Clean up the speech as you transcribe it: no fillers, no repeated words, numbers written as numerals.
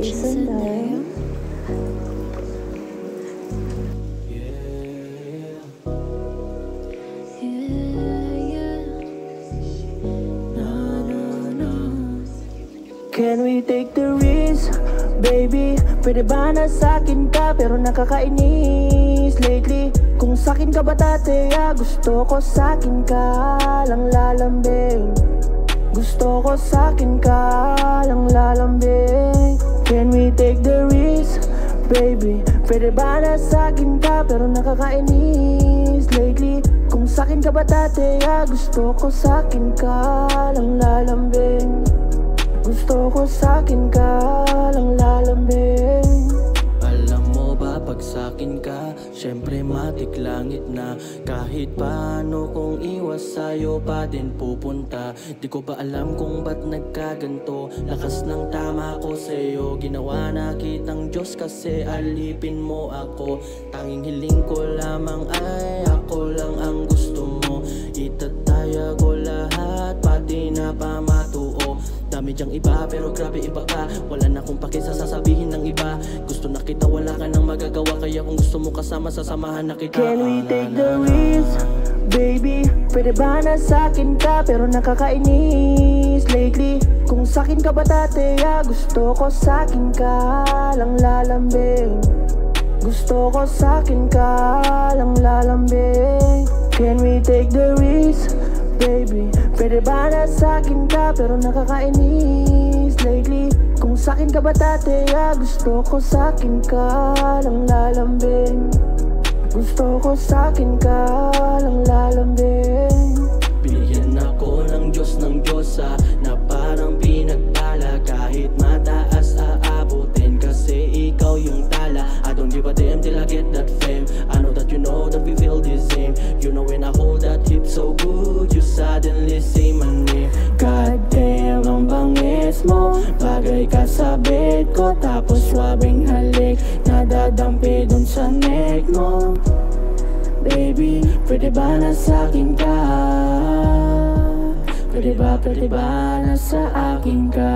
Jason tayo. Can we take the risk, baby? Pwede ba na sa'kin ka pero nakakainis lately? Kung sa'kin ka ba dati, gusto ko sa'kin ka lang lalambing. Gusto ko sa'kin ka lang lalambing. Can we take the risk, baby? Pwede ba na sa'kin ka pero nakakainis lately? Kung sa'kin ka ba dati, gusto ko sa'kin ka lang lalambing. Gusto ko sa'kin ka lang lalambing. Alam mo ba pag sa'kin ka, syempre matik langit na. Kahit paano kung iwas sa'yo pa din pupunta. Di ko ba alam kung ba't nagkaganto. Lakas ng tama ko sa'yo, ginawa na kitang Diyos kasi alipin mo ako. Tanging hiling ko lamang ay ako lang ang gusto mo. Itataya ko lahat pati na pamatuo. Dami dyang iba pero grabe iba ka. Wala na akong pake sa sasabihin ng iba. Gusto na kita, wala ka nang magagawa. Kaya kung gusto mo kasama, sasamahan na kita. Can we take the risk, baby? Pwede ba na sa'kin ka pero nakakainis lately? Kung sa'kin ka ba dati, gusto ko sa'kin ka lang lalambing. Gusto ko sa'kin ka lang lalambing. Can we take the risk, baby? Pwede ba na sa'kin ka pero nakakainis lately? Kung sa'kin ka ba dati, gusto ko sa'kin ka lang lalambing. Gusto ko sa'kin ka lang lalambing. Binigyan ako ng Diyos na parang pinagpala. Kahit mataas aabutin kasi ikaw yung tala. I don't give a damn till I get that fame. I know that you know that we feel the same. You know when I hold that hip so good, you suddenly say my name. God damn, ang bangis mo. Bagay ka sa bed ko, tapos swabing halik nadadampi dun sa neck mo. Baby, pwede ba na sa'kin ka? Pwede ba na sa akin ka?